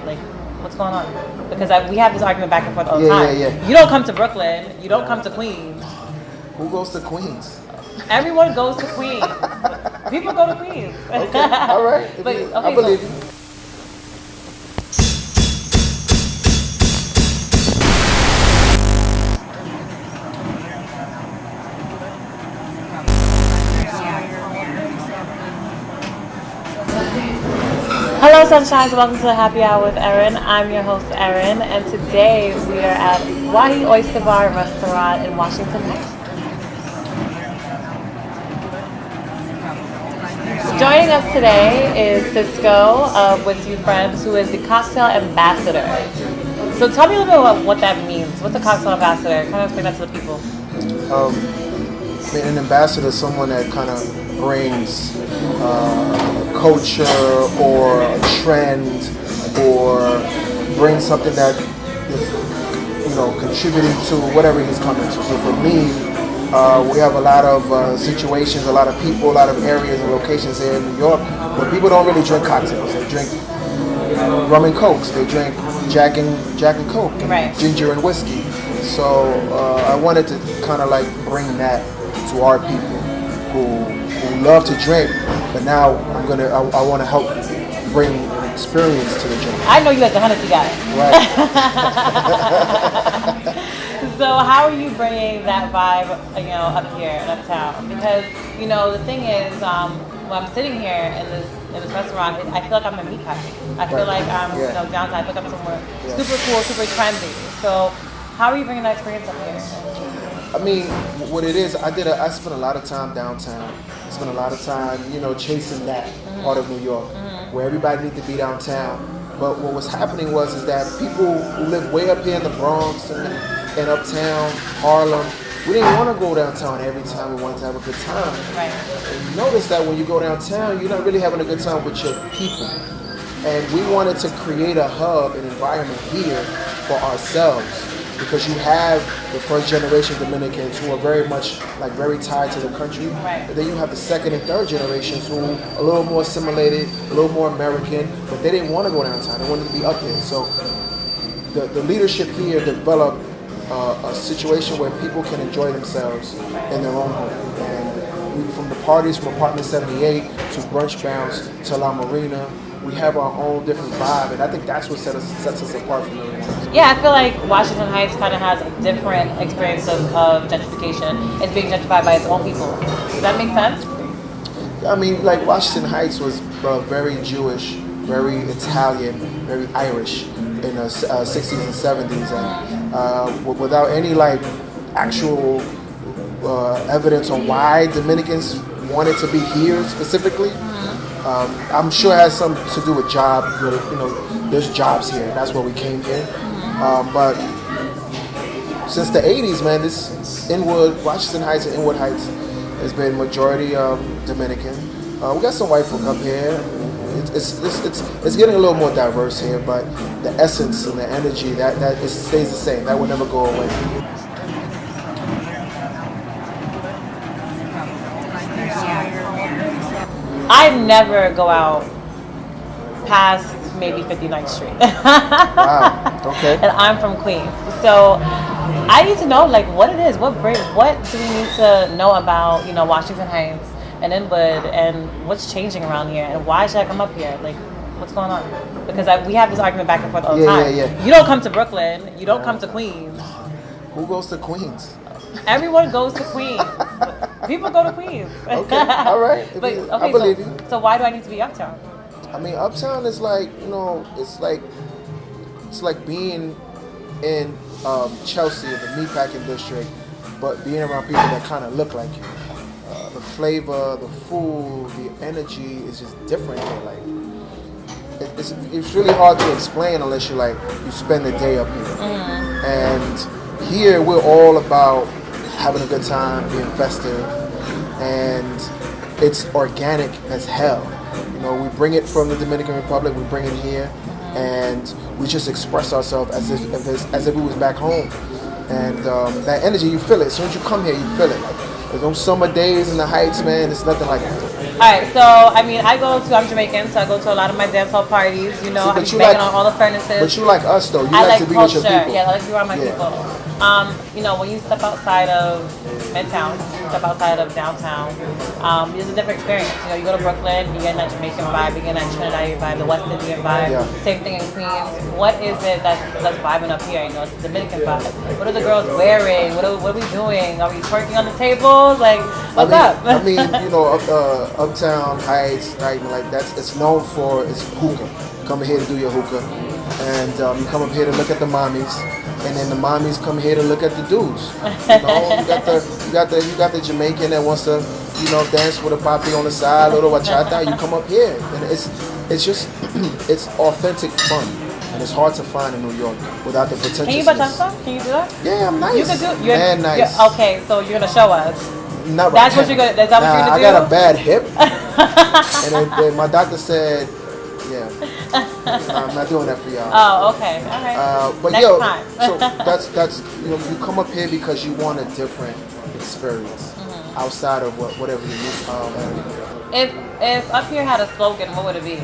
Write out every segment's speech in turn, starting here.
Like, what's going on? Because we have this argument back and forth all the time. Yeah. You don't come to Brooklyn. You don't come to Queens. Who goes to Queens? Everyone goes to Queens. People go to Queens. Okay, all right. I believe you. Hello, sunshines. Welcome to the Happy Hour with Erin. I'm your host, Erin, and today we are at Wahi Oyster Bar and Restaurant in Washington Heights. Joining us today is Sysko with Few Friends, who is the cocktail ambassador. So tell me a little bit about what that means. What's a cocktail ambassador? Kind of explain that to the people. An ambassador is someone that kind of brings culture or a trend or brings something that is, contributing to whatever he's coming to. So for me, we have a lot of situations, a lot of people, a lot of areas and locations here in New York where people don't really drink cocktails. They drink rum and cokes. They drink Jack and Coke, and right. Ginger and whiskey. So I wanted to kind of like bring that to our people who love to drink, but now I want to help bring an experience to the drink. I know you as the Hennessy guy. Right. So how are you bringing that vibe, up here in Uptown? Because the thing is, when I'm sitting here in this restaurant, I feel like I'm in meatpacking. I feel like I'm downtown. I feel like I'm somewhere super cool, super trendy. So how are you bringing that experience up here? I mean, what it is, I spent a lot of time downtown. I spent a lot of time, chasing that part of New York, where everybody needs to be downtown. But what was happening is that people who live way up here in the Bronx and uptown, Harlem, we didn't want to go downtown every time. We wanted to have a good time. Right. And you notice that when you go downtown, you're not really having a good time with your people. And we wanted to create a hub, an environment here for ourselves. Because you have the first generation Dominicans who are very much very tied to the country. Right. But then you have the second and third generations who are a little more assimilated, a little more American, but they didn't want to go downtown. They wanted to be up here. So the leadership here developed a situation where people can enjoy themselves in their own home. And from the parties from Apartment 78 to Brunch Bounce to La Marina, we have our own different vibe, and I think that's what sets us apart from everyone else. Yeah, I feel like Washington Heights kind of has a different experience of gentrification. It's being gentrified by its own people. Does that make sense? I mean, Washington Heights was very Jewish, very Italian, very Irish in the 60s and 70s, and without any actual evidence on why Dominicans wanted to be here specifically. I'm sure it has something to do with job. There's jobs here. That's where we came here. But since the 80s, man, this Washington Heights and Inwood Heights has been majority Dominican. We got some white folk up here. It's getting a little more diverse here, but the essence and the energy that it stays the same. That will never go away. I never go out past maybe 59th Street. Wow. Okay. And I'm from Queens. So I need to know what it is. What do we need to know about, Washington Heights and Inwood and what's changing around here and why should I come up here? What's going on? Because we have this argument back and forth all the time. Yeah. You don't come to Brooklyn. You don't come to Queens. Who goes to Queens? Everyone goes to Queens. People go to Queens. Okay, all right. I believe you. So why do I need to be uptown? I mean, uptown is it's like being in Chelsea, the meatpacking district, but being around people that kind of look like you. The flavor, the food, the energy is just different here. It's really hard to explain unless you spend the day up here. Mm-hmm. And here we're all about having a good time, being festive, and it's organic as hell. We bring it from the Dominican Republic, we bring it here, and we just express ourselves as if we was back home. And that energy, you feel it. As soon as you come here, you feel it. There's no summer days in the Heights, man. It's nothing like that. right, so I mean, I'm Jamaican, so I go to a lot of my dance hall parties. You know, See, I'm but you banging like- on all the furnaces. But you like us though. You I like like to be culture. with your people. Yeah, I like to be around my Yeah. people. You know, when you step outside of Midtown, step outside of downtown, it's a different experience. You know, you go to Brooklyn, you get that Jamaican vibe, you get that Trinidad vibe, the West Indian vibe. Yeah. Same thing in Queens. What is it that's vibing up here? You know, it's the Dominican vibe. What are the girls wearing? What are we doing? Are we twerking on the tables? Like, what's up? I mean, you know, Uptown Heights, right? Like it's known for its hookah. Come here to do your hookah, and you come up here to look at the mommies, and then the mommies come here to look at the dudes. You know, you got the Jamaican that wants to, you know, dance with a papi on the side, little bachata. You come up here, and it's just it's authentic fun. And it's hard to find in New York without the pretentiousness. Can you bachata? Can you do that? Yeah, I'm nice. You can do. Man, nice. Okay, so you're gonna show us. Not right That's now. what you're gonna. Is that what you're gonna I do? got a bad hip, and then my doctor said, "Yeah, I'm not doing that for y'all." Oh, okay, all right. But Next yo, time. so that's you know, you come up here because you want a different experience outside of whatever you need. If Up Here had a slogan, what would it be?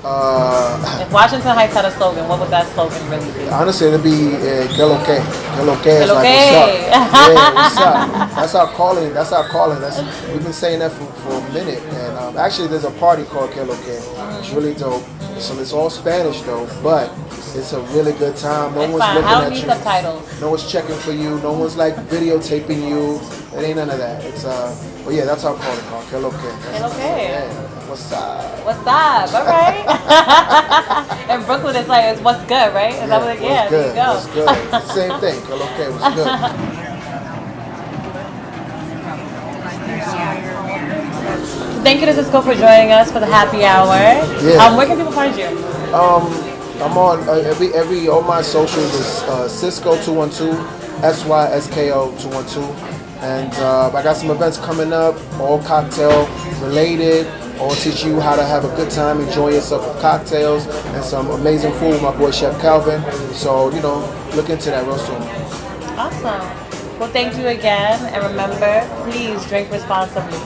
Uh, If Washington Heights had a slogan, what would that slogan really be? Honestly, it'd be que lo que. Que lo que is Que lo like que. what's up. Yeah, what's up. That's our calling. That's our calling. We've been saying that for a minute. And actually, there's a party called Que lo que. It's really dope. So it's all Spanish though, but it's a really good time. No It's one's fine. looking I don't at need you. subtitles. No one's checking for you. No one's like videotaping you. It ain't none of that. It's but yeah, that's our calling called Que lo que. Que lo que. Yeah. What's up? What's up? All right. In Brooklyn, it's like it's what's good, right? Is that what? What's Yeah, good? there you go. What's good? Same thing. Que lo que. What's good? Thank you to Sysko for joining us for the happy hour. Yeah. Where can people find you? I'm on every all my socials is Sysko 212, SYSKO 212, and I got some events coming up, all cocktail related. I'll teach you how to have a good time, enjoy yourself with cocktails and some amazing food with my boy Chef Calvin. So you know, look into that real soon. Awesome. Well, thank you again, and remember, please drink responsibly.